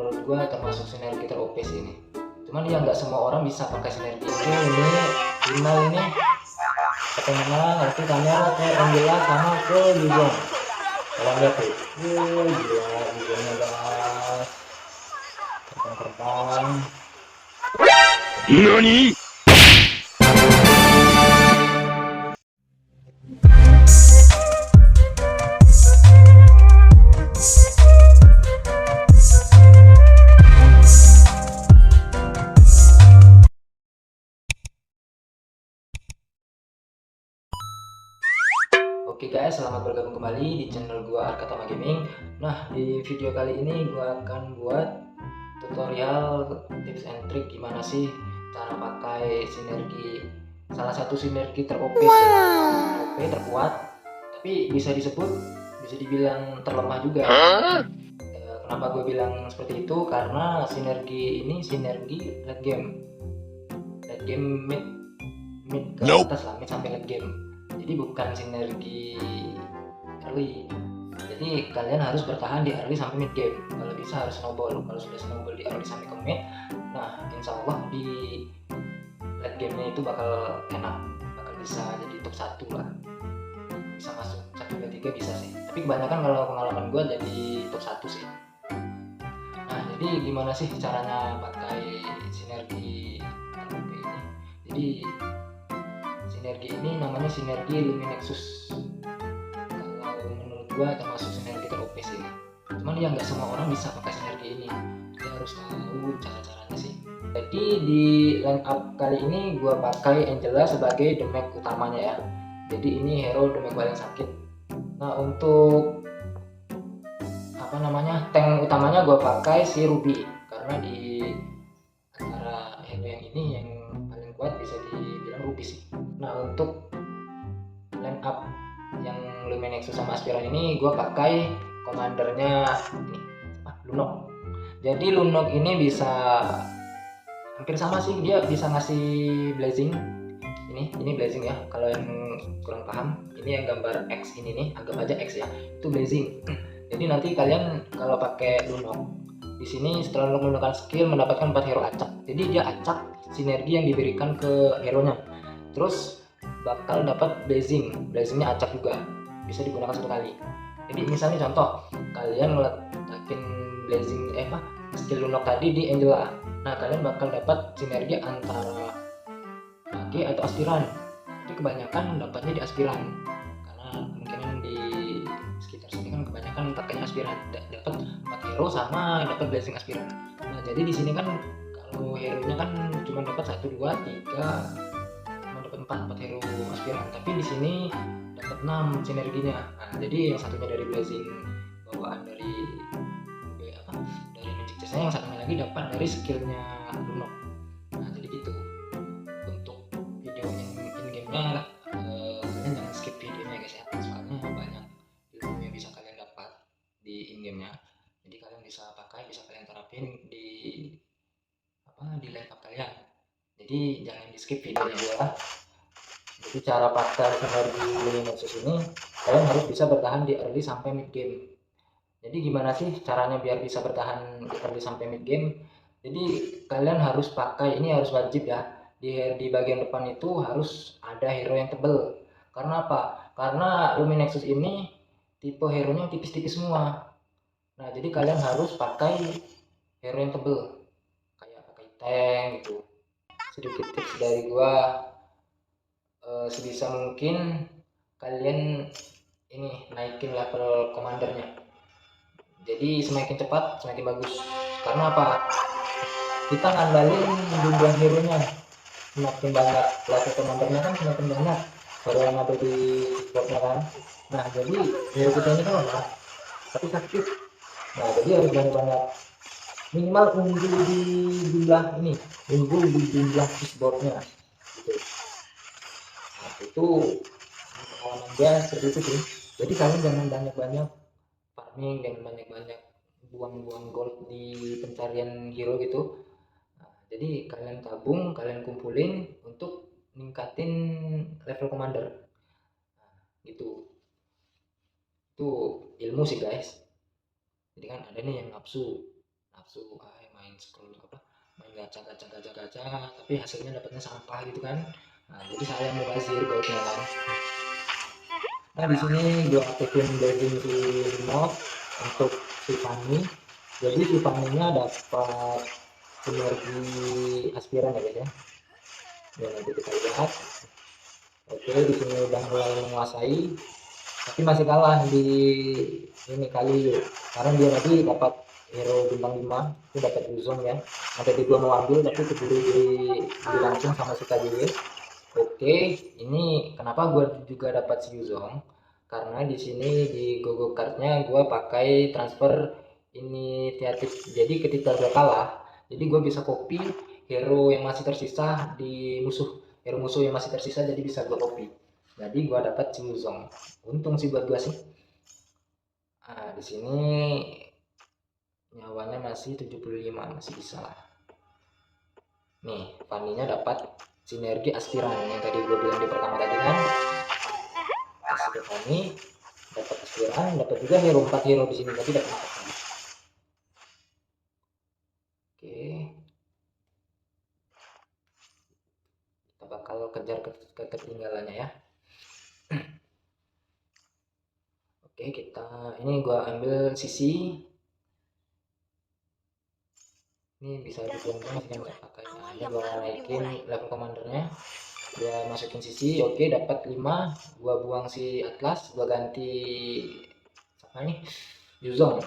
menurut gua termasuk sinergi ter OP sih ini. Cuman ya nggak semua orang bisa pakai sinergi. Oke, ini final ini ketengah nanti kamera ke Angela sama ke Yuzong. Kalian lihat tuh, gila Yuzongnya guys, terbang-terbang. NANI?! Oke guys, selamat bergabung kembali di channel gua Arkatama Gaming. Nah, di video kali ini gua akan buat tutorial tips and trick gimana sih cara pakai sinergi, salah satu sinergi ter OP sih, OP terkuat, tapi bisa dibilang terlemah juga. Kenapa gue bilang seperti itu? Karena sinergi ini sinergi late game mid ke atas lah, mid sampai late game. Jadi bukan sinergi early. Jadi kalian harus bertahan di early sampai mid game. Kalau bisa harus snowball. Kalau sudah snowball di early sampai ke mid, nah insya Allah di late gamenya itu bakal enak, bakal bisa jadi top 1 lah, bisa masuk 1, 2, 3 bisa sih. Tapi kebanyakan kalau pengalaman gue jadi top 1 sih. Nah jadi gimana sih caranya pakai sinergi ini? Jadi sinergi ini namanya sinergi Luminexus. Kalau menurut gua termasuk sinergi ter OP sih. Cuman ya nggak semua orang bisa pakai sinergi ini. Dia harus tahu cara-caranya sih. Jadi di line up kali ini gua pakai Angela sebagai damage utamanya ya. Jadi ini hero damage paling sakit. Nah untuk tank utamanya gua pakai si Ruby, karena di antara hero yang ini yang paling kuat bisa dibilang Ruby sih. Nah untuk line up yang Luminexus sama Aspiran ini gue pakai komandernya ini Lunok. Jadi Lunok ini bisa hampir sama sih, dia bisa ngasih blazing. Ini blazing ya, kalau yang kurang paham ini yang gambar X ini nih, anggap aja X ya, itu blazing. Jadi nanti kalian kalau pakai Lunok di sini setelah menggunakan skill mendapatkan 4 hero acak. Jadi dia acak sinergi yang diberikan ke hero nya, terus bakal dapat blazingnya acak juga, bisa digunakan 1 kali. Jadi misalnya contoh kalian ngeletakin blazing skill Lunok tadi di Angela, nah kalian bakal dapat sinergi antara mage atau aspiran. Tapi kebanyakan dapatnya di aspiran karena kemungkinan di sekitar sini kan kebanyakan pakainya aspiran, dapat 4 hero sama dapat blazing aspiran. Nah jadi di sini kan kalau hero nya kan cuma dapat 1, 2, 3, dapat 4 hero aspiran, tapi di sini dapat 6 sinerginya. Nah, jadi yang satunya dari blazing bawaan dari magic chestnya, yang satunya lagi dapat dari skillnya Lunok. Nah jadi gitu. Untuk video in gamenya kalian jangan skip videonya guys ya, soalnya banyak ilmu yang bisa kalian dapat di in gamenya. Jadi kalian bisa pakai, bisa kalian terapin di line up kalian. Jadi jangan di skip videonya dulu lah. Jadi cara pakai sinergi Luminexus ini kalian harus bisa bertahan di early sampai mid game. Jadi gimana sih caranya biar bisa bertahan di early sampai mid game? Jadi kalian harus pakai, ini harus wajib ya, di bagian depan itu harus ada hero yang tebel. Karena apa? Karena Luminexus ini tipe hero nya tipis-tipis semua. Nah jadi kalian harus pakai hero yang tebel, kayak pakai tank gitu. Sedikit tips dari gua, sebisa mungkin kalian ini naikin level komandernya. Jadi semakin cepat semakin bagus. Karena apa? Kita ngandalin jumlah hero nya. Semakin banyak level komandernya kan semakin banyak hero yang ada di spotnya kan. Nah jadi hero kita ini kan lemah tapi sakit. Nah jadi harus banyak-banyak, minimal unggul di jumlah keyboardnya gitu. Nah itu pengalaman gue seperti itu sih. Jadi kalian jangan banyak-banyak farming, jangan banyak-banyak buang-buang gold di pencarian hero gitu. Nah, jadi kalian tabung, kalian kumpulin untuk ningkatin level commander. Nah, gitu. Itu ilmu sih guys. Jadi kan ada nih yang nafsu nafsu main scroll main gacha, tapi hasilnya dapatnya sampah gitu kan. Nah jadi saya mubazir goldnya kan. Nah di sini gue aktifin blazing si Mob untuk si Fanny. Jadi si Fanny-nya dapat sinergi aspiran ya guys ya. Ya nanti kita lihat. Oke, di sini udah mulai menguasai, tapi masih kalah di ini kali karena dia tadi dapat hero bintang 5 itu dapat Yuzong ya. Ada di gua mau ambil tapi keburu di langsung sama si KJW. Oke, ini kenapa gua juga dapat si Yuzong? Karena di sini di Gogo Card-nya gua pakai transfer inisiatif. Jadi ketika gua kalah, jadi gua bisa copy hero yang masih tersisa di hero musuh yang masih tersisa, jadi bisa gua copy. Jadi gua dapat si Yuzong. Untung sih buat gua sih. Nah, di sini nyawanya masih 75, masih bisa lah. Nih, Fanny-nya dapat sinergi aspiran yang tadi gue bilang di pertama tadi kan. Kasih Fanny, dapat aspiran, dapat juga hero 4 hero di sini tadi dapat 4. Oke. Kita bakal kejar ketinggalannya ya. Oke, ini gue ambil sisi. Ini bisa dibuang masih bisa pakai. Nah, ini gue naikin level komandernya, gue masukin sisi. Oke, dapat 5. Gue buang si Atlas, gue ganti apa nih, Yuzong.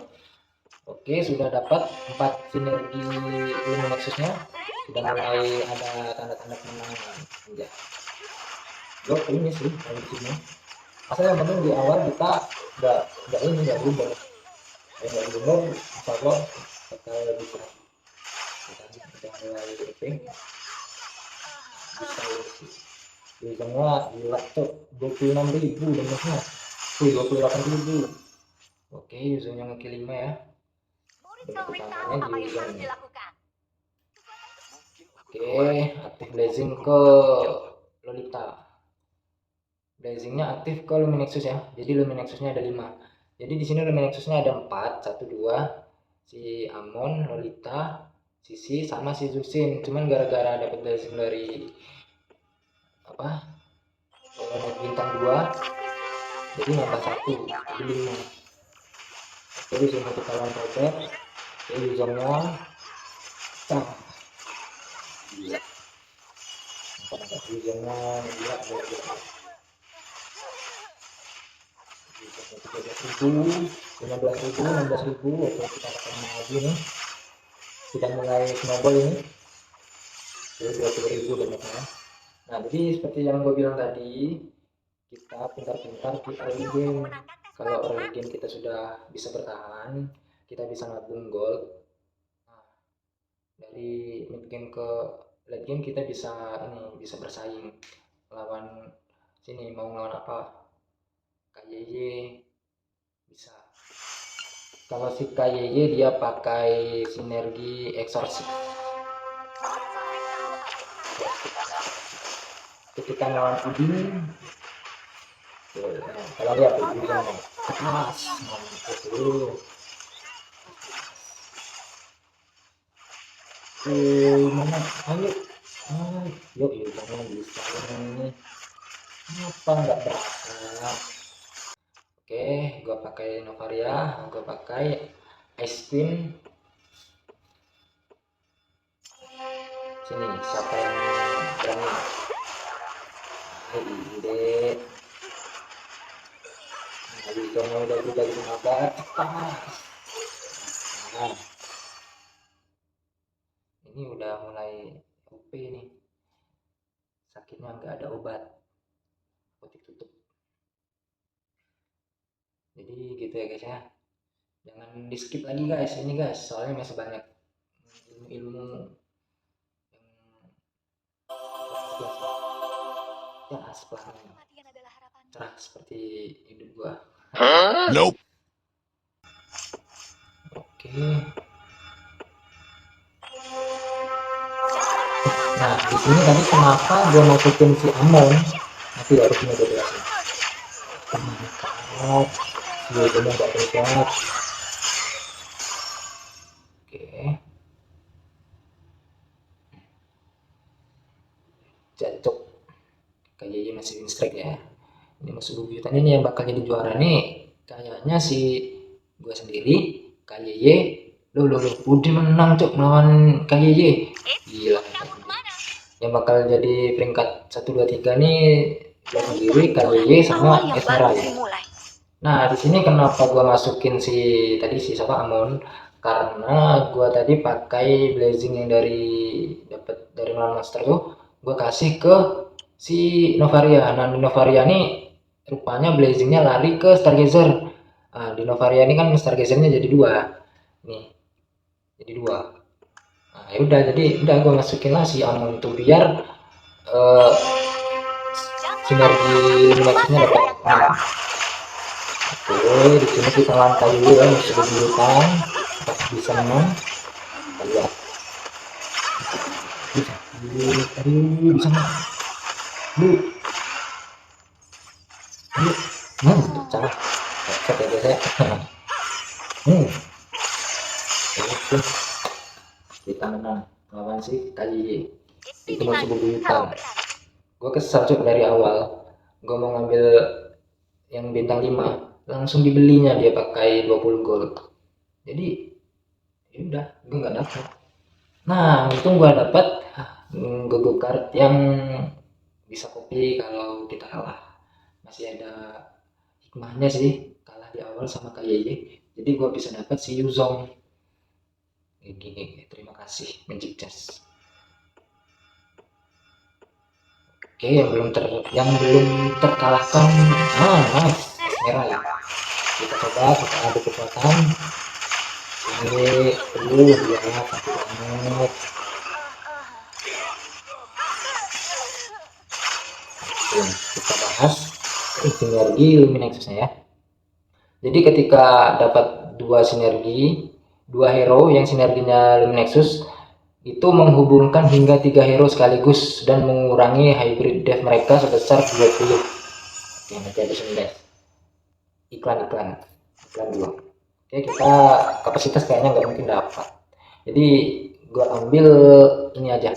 Oke, sudah dapat 4 sinergi ilmu nexusnya. Sudah mulai ada tanda-tanda kemenangan. Ya, gue ini sih dari sini. Asal yang penting di awal kita nggak blunder. Nggak blunder, insya Allah bakal bisa. Kita mulai briefing. Bisa ini semua gila tuh 26.000 damage-nya. 28.000. Oke, Yuzongnya ngekill 5 ya. Utamanya di Yuzong. Oke, aktif blazing ke Lolita. Blazingnya aktif ke Luminexus ya. Jadi Luminexusnya ada 5. Jadi di sini Luminexusnya ada 4, 1 2. Si Amon, Lolita, Sisi sama si Zusin. Cuman gara-gara dapat blazing dari bintang 2, jadi nambah 1, jadi 5. Jadi sini kita loncat. Jadi Yuzongnya gila. Yuzongnya gila. 13.000, 16.000. Oke, kita akan lagi nih. Sudah mulai snowball ini. Jadi 20.000 damage-nya. Nah, jadi seperti yang gue bilang tadi, kita pintar-pintar di early game. Kalau early game kita sudah bisa bertahan, kita bisa nabung gold. Nah, dari mid game ke late game kita bisa bersaing lawan sini, mau lawan apa, KYY bisa. Kalau si KYY dia pakai sinergi exorcist. Ketika lawan Udin, kalau lihat Udin keras, mana? Ayo, yuk jangan bisa ini. Apa nggak berasa? Oke, gua pakai Novaria, gua pakai Ice Queen. Sini, siapa yang berani? Ide. Ayo, jangan udah gunakan. Nah, ini udah mulai OP nih. Sakitnya nggak ada obat. Apotek tutup. Jadi gitu ya guys ya. Jangan di skip lagi guys, ini guys, soalnya masih banyak ilmu-ilmu yang jelas pelangi, cerah seperti hidup gua. Nope. Oke. Nah, di sini tadi kenapa gua masukin si Amon? Nanti harus udah jelasin. Kenapa? Dia cuma nggak terlihat. Oke. masih win streak ya. Ini musuh bebuyutan ini yang bakal jadi juara nih kayaknya si gue sendiri, KYY. Loh, Budi menang cok melawan KYY, gila. Yang bakal jadi peringkat 1, 2, 3 nih gue sendiri, KYY sama Esmeralda ya. Nah di sini kenapa gue masukin si tadi si siapa Amon, karena gue tadi pakai blazing yang dapat dari melawan monster tuh, gue kasih ke si Novaria. Nah di Novaria nih rupanya blazingnya lari ke Stargazer. Nah, di Novaria ini kan Stargazernya jadi 2 nih, jadi 2. Nah ya udah, jadi udah gue masukin lah si Amon tuh biar sinergi Luminexusnya dapat. Oke, di sini kita lantai dulu ya musuh bebuyutan, pasti bisa menang. Kita lihat. Aduh, bisa menang. Pecah. Headset ya guys ya. Oke, kita menang lawan si KYY. Itu musuh bebuyutan. Gue kesal cok dari awal. Gue mau ngambil yang bintang 5, langsung dibelinya dia pakai 20 gold. Jadi ya udah, gue nggak dapat. Nah untung gue dapat gogo card yang bisa copy kalau kita kalah. Masih ada hikmahnya sih kalah di awal sama KYY. Jadi gue bisa dapat si Yuzong kayak gini. Terima kasih Magic Chess. Oke, yang belum terkalahkan. Nice, merah ya. Kita coba kita adu kekuatan. Ini dia satu banget. Oke, kita bahas sinergi Luminexusnya ya. Jadi ketika dapat 2 sinergi, 2 hero yang sinerginya Luminexus itu menghubungkan hingga 3 hero sekaligus dan mengurangi hybrid dev mereka sebesar 20. Oke, nanti ada sini guys. Iklan dulu. Oke, kita kapasitas kayaknya nggak mungkin dapat. Jadi gua ambil ini aja,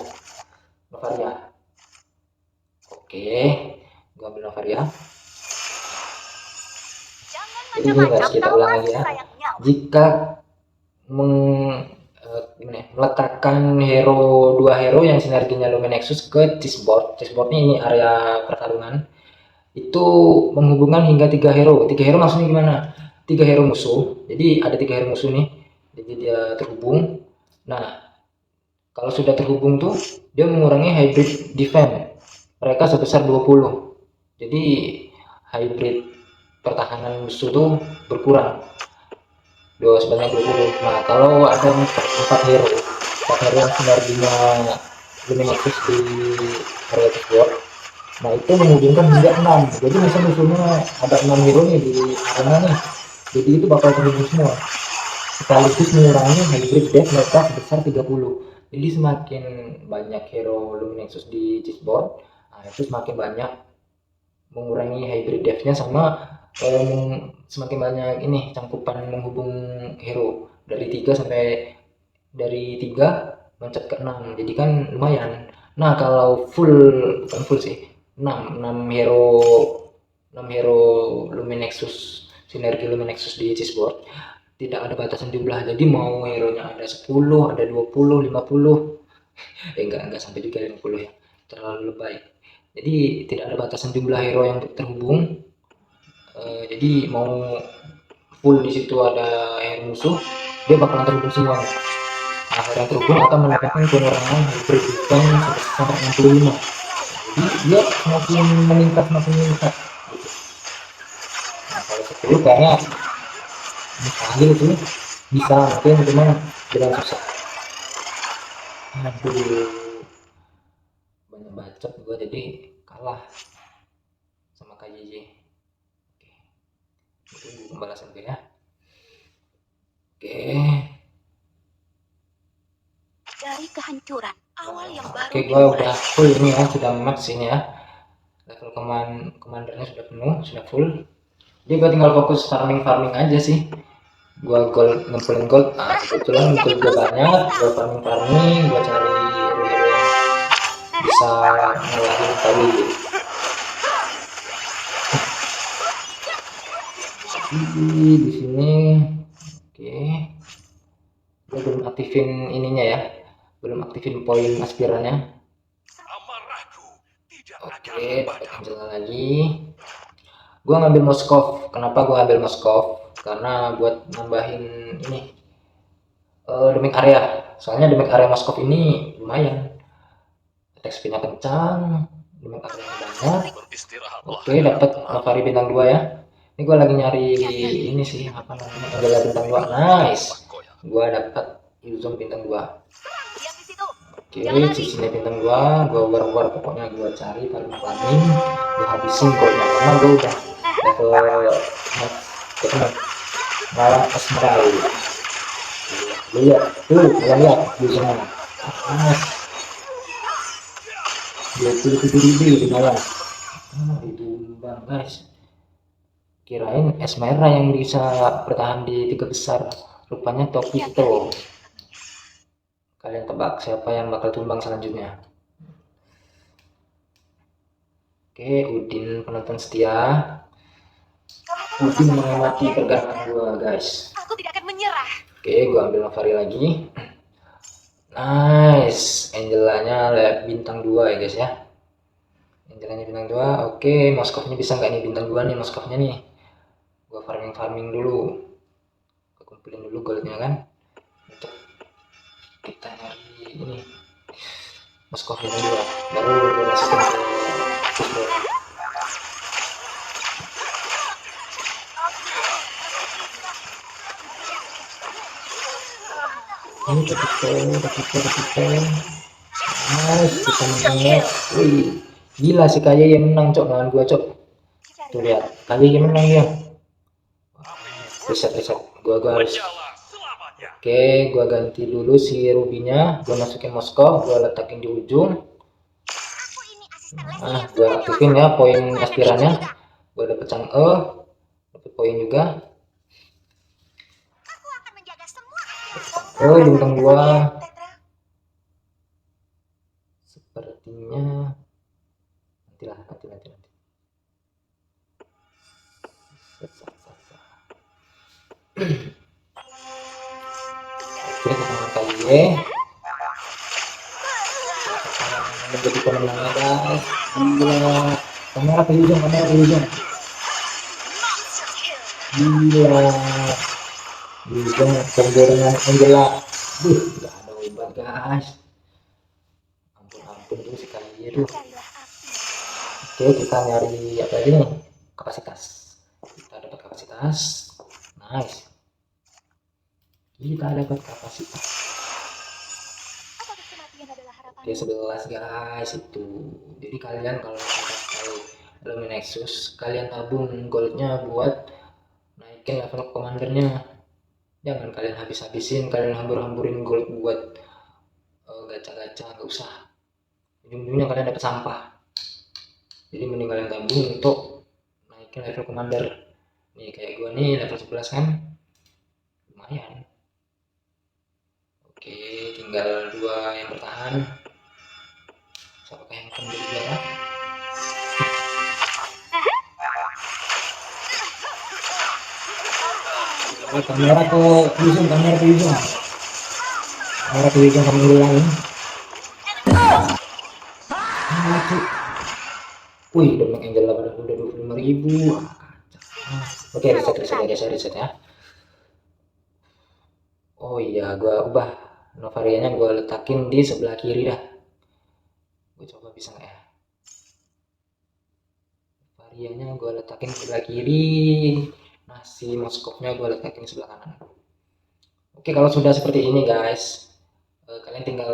Novaria. Oke, gua ambil Novaria. Jadi ini guys, kita ulang lagi ya. Jika meletakkan 2 hero yang sinerginya Luminexus ke chessboard. Chessboardnya ini area pertarungan. Itu menghubungkan hingga 3 hero. 3 hero maksudnya gimana? 3 hero musuh. Jadi ada 3 hero musuh nih. Jadi dia terhubung. Nah, kalau sudah terhubung tuh dia mengurangi hybrid defense mereka sebesar 20. Jadi hybrid pertahanan musuh tuh berkurang sebanyak 20. Nah kalau ada 4 hero yang sinerginya Luminexus di area chessboard, nah itu menghubungkan hingga 6. Jadi misalnya musuhnya ada 6 hero nih di arena nih, jadi itu bakal terhubung semua sekaligus mengurangi hybrid death mereka sebesar 30. Jadi semakin banyak hero Luminexus di chessboard, nah itu semakin banyak mengurangi hybrid death-nya, sama semakin banyak ini cangkupan menghubung hero dari 3 mencet ke 6. Jadi kan lumayan. Nah kalau bukan full sih, 6 hero Luminexus, sinergi Luminexus di chessboard tidak ada batasan jumlah. Jadi mau hero nya ada 10, ada 20, 50, enggak sampai juga 50 ya, terlalu lebay. Jadi tidak ada batasan jumlah hero yang terhubung. Jadi mau full di situ ada hero musuh, dia bakalan terhubung semua. Nah, hero yang terhubung akan mendapatkan pengurangan hybrid defense sebesar 65. Jadi dia semakin meningkat. Nah, kalau 10 kayaknya mustahil tuh bisa, mungkin cuma dengan susah. Aduh, banyak bacot gua jadi kalah sama KYY. Tunggu pembalasan gue ya. Oke. Dari kehancuran awal yang baru. Oke, gue udah full ini ya, sudah max ini ya. Level komandernya sudah penuh, sudah full. Jadi gue tinggal fokus farming aja sih. Gue ngumpulin gold. Nah, kebetulan gold gue banyak. Gue farming, gue cari hero yang bisa ngelahin tadi. di sini. Oke, gue belum aktifin ininya ya, belum aktifin poin aspirannya. Oke, dapat Angela lagi. Gue ngambil Moskov. Kenapa gue ambil Moskov? Karena buat nambahin ini damage area. Soalnya damage area Moskov ini lumayan. Attack speed-nya kencang, damage area banyak. Oke, dapat Novari bintang 2 ya. Ini gue lagi nyari ini sih, apa namanya, Angela bintang 2. Nice. Gue dapat Yuzong bintang 2. Oke, sisinya bintang 2. Gue war pokoknya gue cari paling gue habisin goldnya karena gue udah level max ketemu lawan Esmeralda. Lihat tuh, kalian lihat Yuzongnya. Nice. 27.000 di bawah. Ditumbang guys. Kirain Esmeralda yang bisa bertahan di 3 besar, rupanya Tokito. Kalian tebak siapa yang bakal tumbang selanjutnya? Oke, Udin penonton setia. Udin mengamati pergerakan gua guys. Aku tidak akan menyerah. Oke, gua ambil Novari lagi. Nice, Angelanya bintang 2 ya guys ya. Angelanya bintang 2. Oke, Moskovnya bisa nggak nih bintang 2 nih Moskovnya nih. Gua farming dulu. Gua kumpulin dulu goldnya kan. Untuk kita nyari ini Moskov bintang 2. Baru gua masukin ke fishbowl. Ini Tokito. Nice, bisa menang. Wih, gila si Kaya yang menang cok lawan gua cok. Tuh lihat, Kaya yang menang ya. Reset, gua harus. Oke, gua ganti dulu si rubinya, gua masukin Moskow, gua letakin di ujung. Nah, gua aktifin ya poin aspirannya. Gua dapet Chang'e, dapet poin juga. Oh, bintang 2. Sepertinya nanti. Oke, kita Kaye menjadi pemenangnya guys. Gila, kamera ke ujung. Gila, ujung penggorengan Angela. Gak ada obat guys. Ampun tuh si Kaye tuh. Oke, kita nyari apa lagi nih? Kapasitas. Kita dapat kapasitas. Nice. Kita dapat kapasitas. Oke, 11 guys itu. Jadi kalian kalau pakai Lumen Nexus, kalian tabung goldnya buat naikin level komandernya. Jangan kalian habis-habisin, kalian hambur-hamburin gold buat gacha-gacha, nggak usah. Ujung-ujungnya kalian dapat sampah. Jadi mending kalian tabung untuk naikin level commander. Nih kayak gue nih level 11 kan, lumayan. Oke, tinggal 2 yang bertahan. Siapakah yang akan menjadi juara? Kamera ke ujung kamu ulangi. Wih, damage Angela udah 25.000. Oke, reset ya. Oh iya, gua ubah Novarianya, gua letakin di sebelah kiri dah. Gue coba bisa nggak ya? Novarianya gua letakin sebelah kiri. Nah, si Moskovnya gua letakin di sebelah kanan. Oke, kalau sudah seperti ini guys, kalian tinggal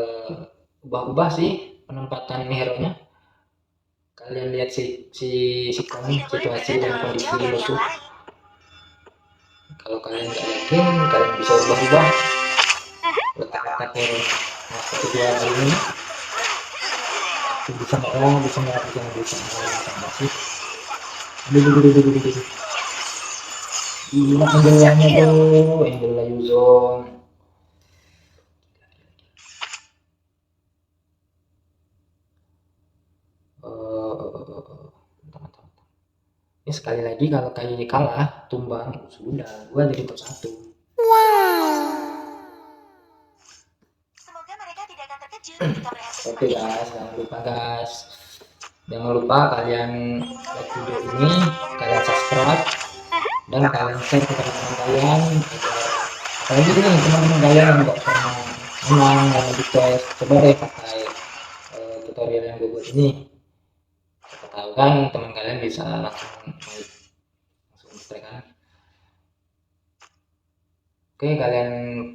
ubah-ubah sih penempatan hero-nya. Kalian lihat situasi dan kondisi musuh. Kalau kalian nggak yakin, kalian bisa ubah-ubah letak-letak hero. Nah, seperti dua kali ini. Bisa masih. Gila Angelanya tuh, Angela Yuzong. Ini sekali lagi kalau kayak kalah tumbang sudah gua jadi top 1. Semoga mereka tidak akan terkejut jika melihat Oke guys, jangan lupa kalian like video ini, kalian subscribe, dan kalian share ke teman-teman kalian. Apalagi nih teman-teman kalian yang nggak pernah menang dalam tes, coba deh pakai tutorial yang gue buat ini. Siapa tahu kan teman kalian bisa langsung subscribe kan. Oke, kalian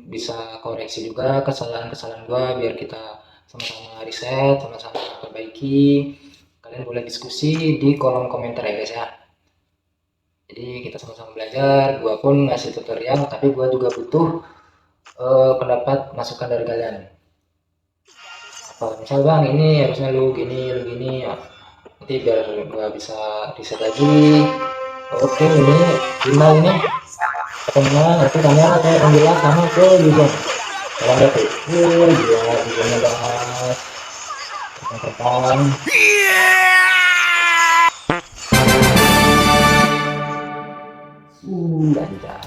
bisa koreksi juga kesalahan-kesalahan gua biar kita sama-sama riset, sama-sama perbaiki. Kalian boleh diskusi di kolom komentar ya guys ya. Jadi kita sama-sama belajar. Gua pun ngasih tutorial, tapi gua juga butuh pendapat masukan dari kalian. Apa misal bang ini harusnya lu gini ya. Nanti biar gua bisa riset lagi. Oke, ini final ini ketemu itu kamera kayak ambil sama ke juga kalau ada tuh gila videonya guys terbang lancar.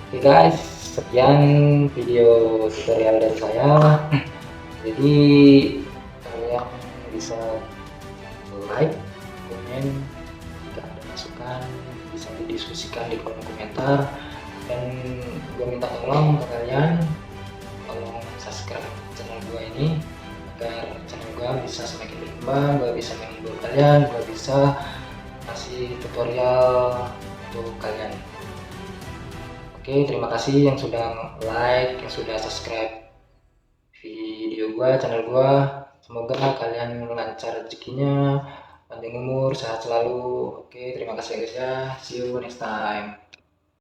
Oke guys, sekian video tutorial dari saya. Jadi kalian bisa like, komen, jika ada masukan bisa didiskusikan di kolom komentar, dan gue minta tolong ke kalian tolong subscribe channel gue ini agar channel gue bisa semakin berkembang, gue bisa menghibur kalian, gue bisa kasih tutorial untuk kalian. Oke, terima kasih yang sudah like, yang sudah subscribe video gue, channel gue. Semoga kalian lancar rezekinya, panjang umur, sehat selalu. Oke, terima kasih guys ya. See you next time.